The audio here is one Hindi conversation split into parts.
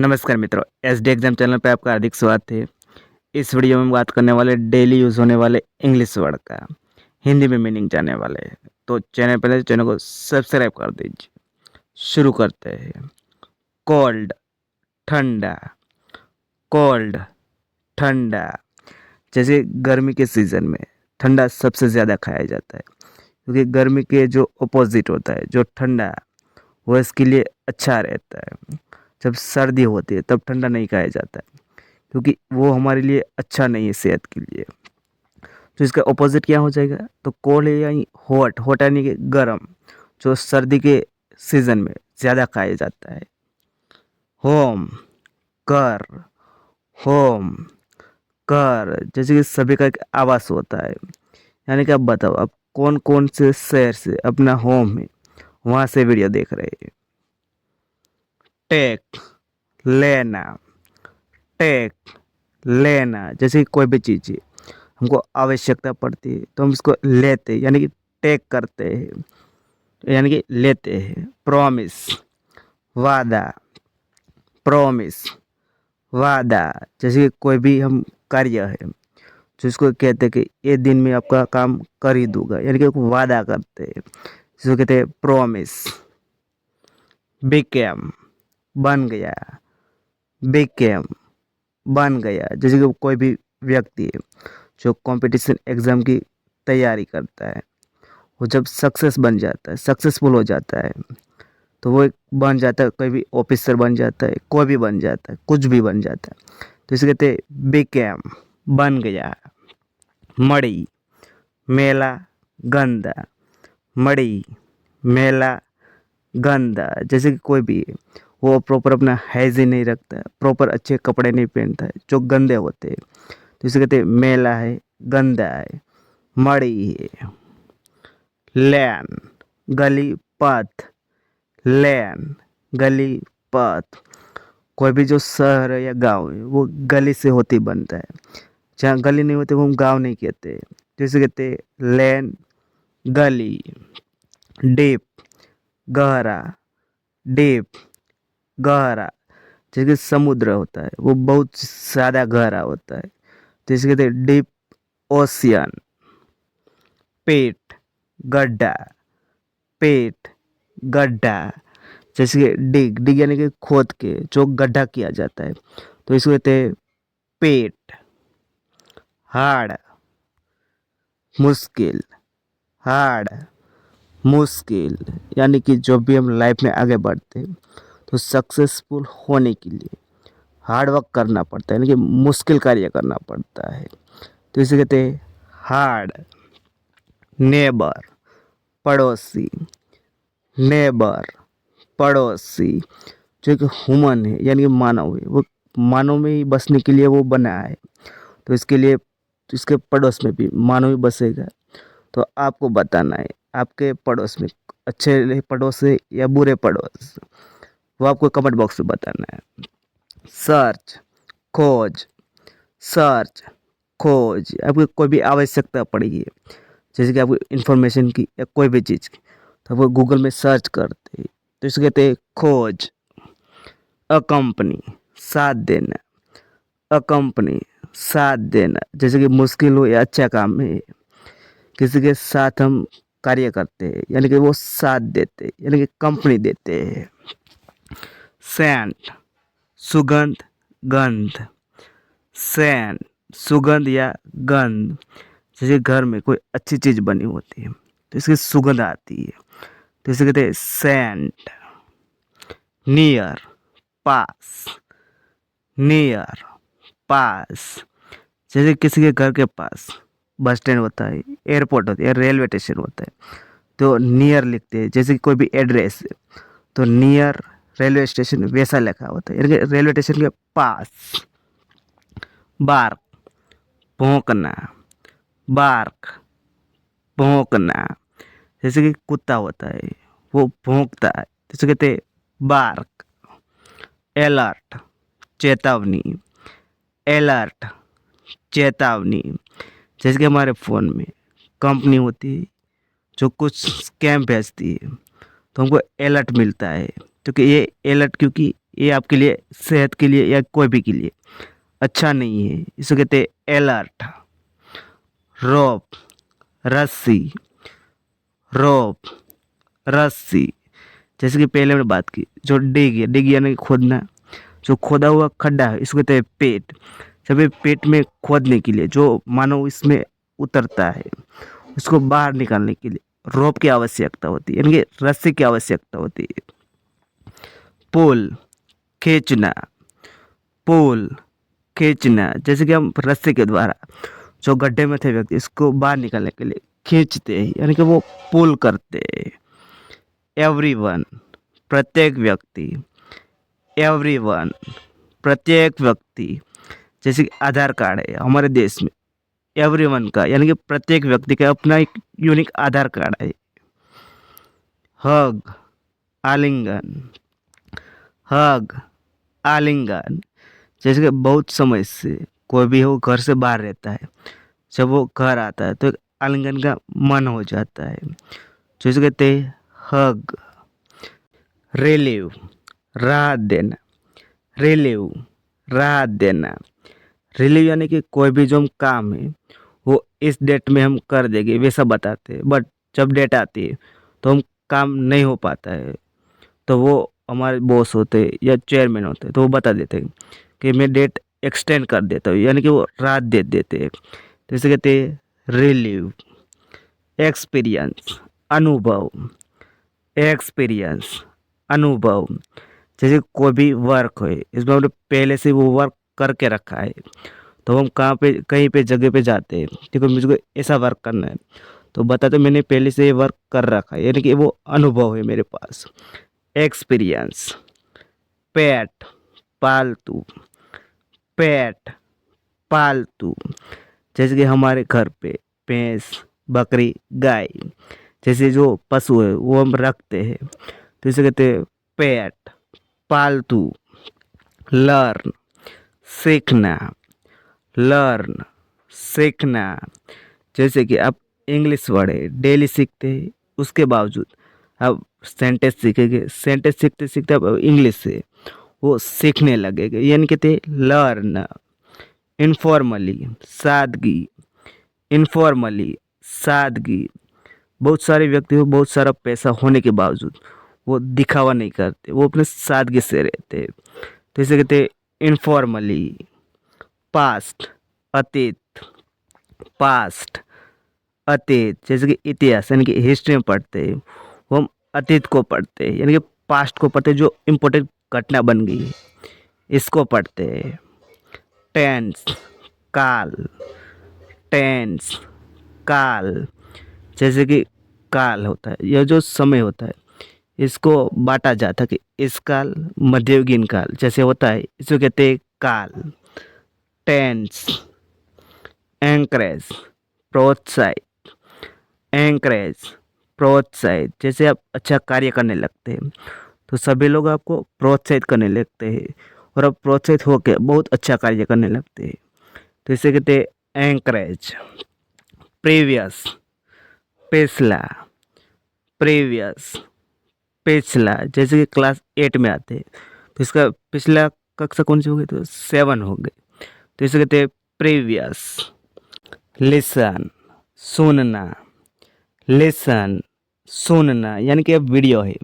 नमस्कार मित्रों, एसडी एग्जाम चैनल पे आपका हार्दिक स्वागत है। इस वीडियो में हम बात करने वाले डेली यूज़ होने वाले इंग्लिश वर्ड का हिंदी में मीनिंग जानने वाले हैं। तो चैनल को सब्सक्राइब कर दीजिए। शुरू करते हैं। कोल्ड, ठंडा। कोल्ड, ठंडा। जैसे गर्मी के सीज़न में ठंडा सबसे ज़्यादा खाया जाता है, क्योंकि गर्मी के जो अपोजिट होता है, जो ठंडा, वो इसके लिए अच्छा रहता है। जब सर्दी होती है तब ठंडा नहीं खाया जाता है, क्योंकि वो हमारे लिए अच्छा नहीं है सेहत के लिए। तो इसका अपोजिट क्या हो जाएगा? तो कोल्ड है यानी हॉट, हॉट यानी कि गर्म, जो सर्दी के सीज़न में ज़्यादा खाया जाता है। होम, घर। होम, घर। जैसे कि सभी का एक आवास होता है, यानी कि आप बताओ आप कौन कौन से शहर से अपना होम है वहाँ से वीडियो देख रहे हैं। टेक, लेना। टेक, लेना। जैसे कि कोई भी चीज़ है, हमको आवश्यकता पड़ती है तो हम इसको लेते हैं, यानी कि टेक करते हैं, यानी कि लेते हैं। प्रॉमिस, वादा। प्रॉमिस, वादा। जैसे कि कोई भी हम कार्य है जो इसको कहते हैं कि ये दिन में आपका काम कर ही दूंगा, यानी कि एक वादा करते हैं, जिसको कहते हैं प्रॉमिस। बिकेम, बन गया। बिकेम, बन गया। जैसे कि कोई भी व्यक्ति है जो कंपटीशन एग्ज़ाम की तैयारी करता है, वो जब सक्सेस बन जाता है, सक्सेसफुल हो जाता है, तो वो एक बन जाता है, कोई भी ऑफिसर बन जाता है, कोई भी बन जाता है, कुछ भी बन जाता है। तो इसे कहते हैं बिकेम, बन गया। मड़ी, मेला, गंदा। मड़ी, मेला, गंदा। जैसे कि कोई भी है, वो प्रॉपर अपना हाइजीन नहीं रखता है, प्रॉपर अच्छे कपड़े नहीं पहनता है, जो गंदे होते हैं, तो इसे कहते हैं मेला है, गंदा है, मड़ी है। लैन, गली, पथ। लैन, गली, पथ। कोई भी जो शहर है या गांव है, वो गली से होती बनता है। जहाँ गली नहीं होती वो हम गांव नहीं कहते, तो इसे कहते हैं लैन, गली। डीप, गहरा। डीप, गहरा। जैसे समुद्र होता है वो बहुत ज़्यादा गहरा होता है, तो इसे कहते हैं डीप ओशियन। पेट, गड्ढा। पेट, गड्ढा। जैसे कि डिग, डिग यानी कि खोद के जो गड्ढा किया जाता है, तो इसको कहते हैं पेट। हार्ड, मुश्किल। हार्ड, मुश्किल। यानी कि जब भी हम लाइफ में आगे बढ़ते हैं तो सक्सेसफुल होने के लिए हार्ड वर्क करना पड़ता है, यानी कि मुश्किल कार्य करना पड़ता है, तो इसे कहते हैं हार्ड। नेबर, पड़ोसी। नेबर, पड़ोसी। जो कि ह्यूमन है, यानी कि मानव है, वो मानव में ही बसने के लिए वो बना है, तो इसके लिए तो इसके पड़ोस में भी मानव ही बसेगा। तो आपको बताना है आपके पड़ोस में अच्छे पड़ोस है या बुरे पड़ोस, वो आपको कमेंट बॉक्स में बताना है। सर्च, खोज। सर्च, खोज। आपको कोई भी आवश्यकता पड़ेगी, जैसे कि आपको इन्फॉर्मेशन की या कोई भी चीज़ की, तो वो गूगल में सर्च करते हैं, तो इसे कहते हैं खोज। अ कंपनी, साथ देना। अ कंपनी, साथ देना। जैसे कि मुश्किल हो या अच्छा काम है, किसी के साथ हम कार्य करते हैं, यानी कि वो साथ देते हैं, यानी कि कंपनी देते हैं। सेंट, सुगंध, गंध। सेंट, सुगंध या गंध। जैसे घर में कोई अच्छी चीज़ बनी होती है तो इसकी सुगंध आती है, तो इसे कहते हैं सेंट। नियर, पास। नियर, पास। जैसे किसी के घर के पास बस स्टैंड होता है, एयरपोर्ट होता है या रेलवे स्टेशन होता है, तो नियर लिखते हैं। जैसे कि कोई भी एड्रेस है तो नियर रेलवे स्टेशन वैसा लिखा होता है, यानी कि रेलवे स्टेशन के पास। बार्क, भौंकना। बार्क, भौंकना। जैसे कि कुत्ता होता है वो भौंकता है, तो इसे कहते हैं बार्क। अलर्ट, चेतावनी। अलर्ट, चेतावनी। जैसे कि हमारे फ़ोन में कंपनी होती है जो कुछ स्कैम भेजती है, तो हमको अलर्ट मिलता है, क्योंकि ये अलर्ट क्योंकि ये आपके लिए, सेहत के लिए या कोई भी के लिए अच्छा नहीं है। इसको कहते हैं अलर्ट। रोप, रस्सी, रोप, रस्सी। जैसे कि पहले मैंने बात की, जो डिग है, डिग यानी कि खोदना, जो खोदा हुआ खड्डा है इसको कहते हैं पेट। जब ये पेट में खोदने के लिए जो मानव इसमें उतरता है, उसको बाहर निकालने के लिए रोप की आवश्यकता होती है, यानी कि रस्सी की आवश्यकता होती है। पुल, खींचना, पुल, खींचना। जैसे कि हम रस्सी के द्वारा जो गड्ढे में थे व्यक्ति, इसको बाहर निकालने के लिए खींचते हैं, यानी कि वो पुल करते हैं। एवरीवन, प्रत्येक व्यक्ति। एवरीवन, प्रत्येक व्यक्ति। जैसे कि आधार कार्ड है हमारे देश में, एवरीवन का यानी कि प्रत्येक व्यक्ति का अपना एक यूनिक आधार कार्ड है। हग, आलिंगन, हग, आलिंगन। जैसे कि बहुत समय से कोई भी हो घर से बाहर रहता है, जब वो घर आता है तो एक आलिंगन का मन हो जाता है, जैसे कहते हैं हग। रिलीव, राहत देना, रिलीव, राहत देना। रिलीव यानी कि कोई भी जो हम काम है वो इस डेट में हम कर देंगे वैसा बताते हैं, बट जब डेट आती है तो हम काम नहीं हो पाता है, तो वो हमारे बॉस होते हैं या चेयरमैन होते हैं तो वो बता देते हैं कि मैं डेट एक्सटेंड कर देता हूँ, यानी कि वो रात दे देते हैं। तो इसे कहते हैं रिलीव। एक्सपीरियंस, अनुभव, एक्सपीरियंस, अनुभव। जैसे कोई भी वर्क है, इसमें हमने पहले से वो वर्क करके रखा है, तो हम कहाँ पे कहीं पे जगह पे जाते हैं, ठीक है, मुझको ऐसा वर्क करना है तो बताते मैंने पहले से ये वर्क कर रखा है, यानी कि वो अनुभव है मेरे पास। एक्सपीरियंस। पेट, पालतू, पेट, पालतू। जैसे कि हमारे घर पे भैंस, बकरी, गाय जैसे जो पशु है वो हम रखते हैं, तो इसे कहते हैं पेट, पालतू। लर्न, सीखना, लर्न, सीखना। जैसे कि आप इंग्लिश वर्ड है डेली सीखते हैं, उसके बावजूद आप सेंटेंस सीखेंगे, सेंटेंस सीखते सीखते आप इंग्लिश से वो सीखने लगेगा, यानी कहते हैं लर्न। इनफॉर्मली, सादगी, इनफॉर्मली, सादगी। बहुत सारे व्यक्ति को बहुत सारा पैसा होने के बावजूद वो दिखावा नहीं करते, वो अपने सादगी से रहते हैं, तो इसे कहते हैं इनफॉर्मली। पास्ट, अतीत, पास्ट, अतीत। जैसे कि इतिहास यानी कि हिस्ट्री में पढ़ते हैं, वो हम अतीत को पढ़ते हैं, यानी कि पास्ट को पढ़ते हैं, जो इम्पोर्टेंट घटना बन गई है इसको पढ़ते हैं। टेंस, काल, टेंस, काल। जैसे कि काल होता है, यह जो समय होता है इसको बांटा जाता है कि इस काल, मध्ययुगीन काल जैसे होता है, इसको कहते हैं काल। टेंस, एंकरेज, प्रोत्साहित, एंकरेज, प्रोत्साहित। जैसे आप अच्छा कार्य करने लगते हैं तो सभी लोग आपको प्रोत्साहित करने लगते हैं और आप प्रोत्साहित होकर बहुत अच्छा कार्य करने लगते हैं, तो इसे कहते हैं एंकरेज। प्रीवियस, पिछला, प्रीवियस, पिछला। जैसे कि क्लास 8 में आते हैं तो इसका पिछला कक्षा कौन सी हो गई, तो 7 हो गई, तो इसे कहते हैं प्रीवियस। लिसन, सुनना, लिसन, सुनना। यानी कि अब वीडियो है,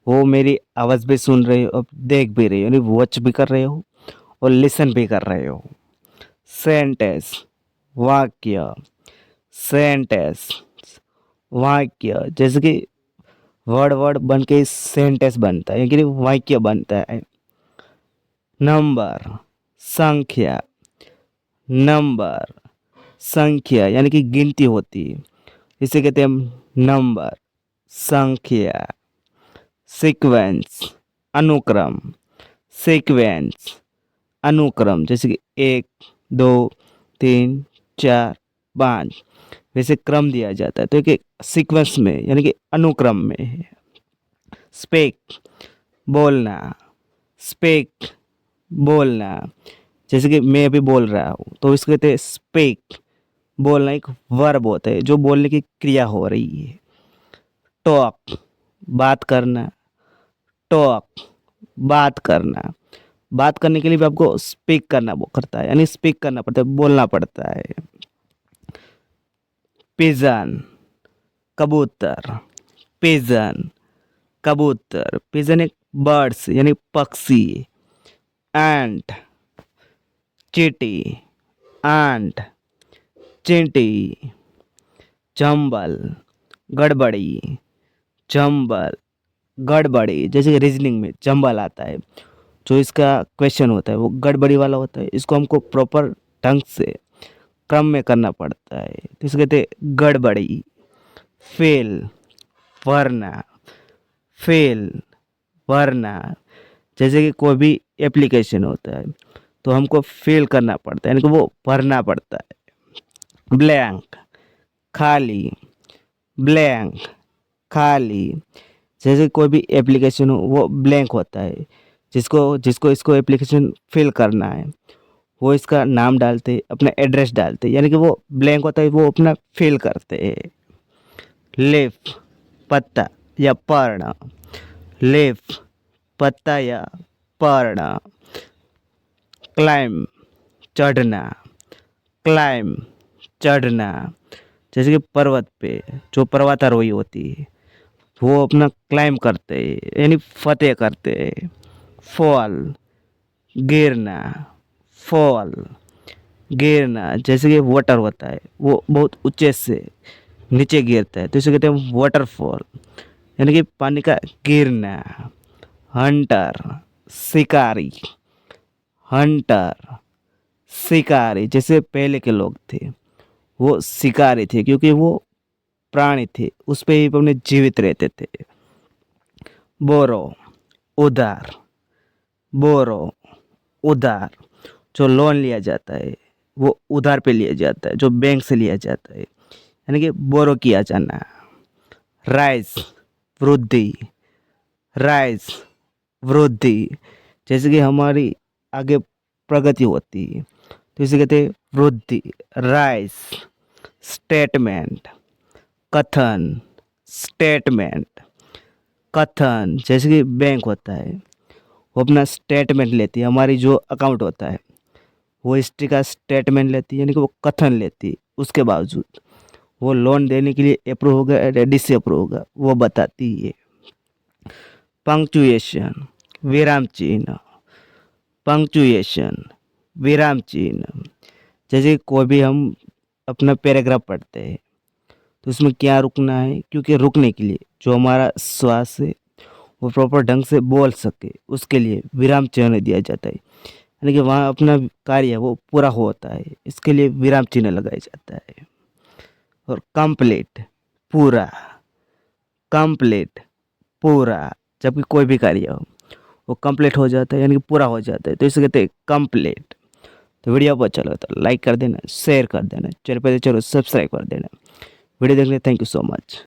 वो मेरी आवाज़ भी सुन रहे हो, अब देख भी रहे हो, यानी वॉच भी कर रहे हो और लिसन भी कर रहे हो। सेंटेंस, वाक्य, सेंटेंस, वाक्य। जैसे कि वर्ड वर्ड बन के सेंटेंस बनता है, यानी कि वाक्य बनता है। नंबर, संख्या, नंबर, संख्या। यानी कि गिनती होती है, इसे कहते हैं हम नंबर, संख्या। सीक्वेंस, अनुक्रम, सीक्वेंस, अनुक्रम। जैसे कि 1, 2, 3, 4, 5 वैसे क्रम दिया जाता है, तो एक सीक्वेंस में यानी कि अनुक्रम में है। स्पीक, बोलना, स्पीक, बोलना। जैसे कि मैं अभी बोल रहा हूँ तो इसको कहते हैं स्पीक। बोलना एक वर्ब होता है, जो बोलने की क्रिया हो रही है। टॉक, बात करना, टॉक, बात करना। बात करने के लिए भी आपको स्पीक करना वो करता है, यानी स्पीक करना पड़ता है, बोलना पड़ता है। पिजन, कबूतर। पिजन, कबूतर। पिजन एक बर्ड्स यानी पक्षी। एंट, चींटी। एंट, चींटी। जंबल, गड़बड़ी। जंबल, गड़बड़ी। जैसे कि रीजनिंग में जंबल आता है, जो इसका क्वेश्चन होता है वो गड़बड़ी वाला होता है। इसको हमको प्रॉपर ढंग से क्रम में करना पड़ता है, तो इसे कहते हैं गड़बड़ी। फेल, वरना। फेल, वरना। जैसे कि कोई भी एप्लीकेशन होता है तो हमको फिल करना पड़ता है, यानी कि वो भरना पड़ता है। ब्लैंक, खाली। ब्लैंक, खाली। जैसे कोई भी एप्लीकेशन हो वो ब्लैंक होता है, जिसको जिसको इसको एप्लीकेशन फिल करना है वो इसका नाम डालते, अपना एड्रेस डालते, यानी कि वो ब्लैंक होता है, वो अपना फिल करते हैं। लीफ, पत्ता या पर्ण। लीफ, पत्ता या पर्ण। क्लाइम, चढ़ना। क्लाइम, चढ़ना। जैसे कि पर्वत पे जो पर्वतारोही होती है वो अपना क्लाइम करते हैं, यानी फतेह करते हैं। फॉल, गिरना। फॉल, गिरना। जैसे कि वाटर होता है वो बहुत ऊंचे से नीचे गिरता है, तो इसे कहते हैं वाटरफॉल, यानी कि पानी का गिरना। हंटर, शिकारी। हंटर, शिकारी। जैसे पहले के लोग थे वो शिकारी थे, क्योंकि वो प्राणी थे, उस पे ही अपने जीवित रहते थे। बोरो, उधार। बोरो, उधार। जो लोन लिया जाता है वो उधार पे लिया जाता है, जो बैंक से लिया जाता है, यानी कि बोरो किया जाना। राइज, वृद्धि। राइज, वृद्धि। जैसे कि हमारी आगे प्रगति होती है तो इसे कहते हैं वृद्धि। Rise, statement. कथन, स्टेटमेंट। कथन। जैसे कि बैंक होता है वो अपना स्टेटमेंट लेती है, हमारी जो अकाउंट होता है वो हिस्ट्री का स्टेटमेंट लेती है, यानी कि वो कथन लेती है। उसके बावजूद वो लोन देने के लिए अप्रूव होगा या डिसअप्रूव होगा वो बताती है। पंक्चुएशन, विराम चिन्ह। पंक्चुएशन, विराम चिन्ह। जैसे कोई भी हम अपना पैराग्राफ पढ़ते हैं तो उसमें क्या रुकना है, क्योंकि रुकने के लिए जो हमारा श्वास है वो प्रॉपर ढंग से बोल सके उसके लिए विराम चिन्ह दिया जाता है, यानी कि वहाँ अपना कार्य वो पूरा होता है, इसके लिए विराम चिन्ह लगाया जाता है। और कंप्लीट, पूरा। कंप्लीट, पूरा। जबकि कोई भी कार्य हो वो कंप्लीट हो जाता है, यानी कि पूरा हो जाता है, तो इसे कहते हैं कंप्लीट। तो वीडियो अच्छा लगा तो लाइक कर देना, शेयर कर देना, चैनल पर चलो सब्सक्राइब कर देना। वीडियो देखने थैंक यू सो मच।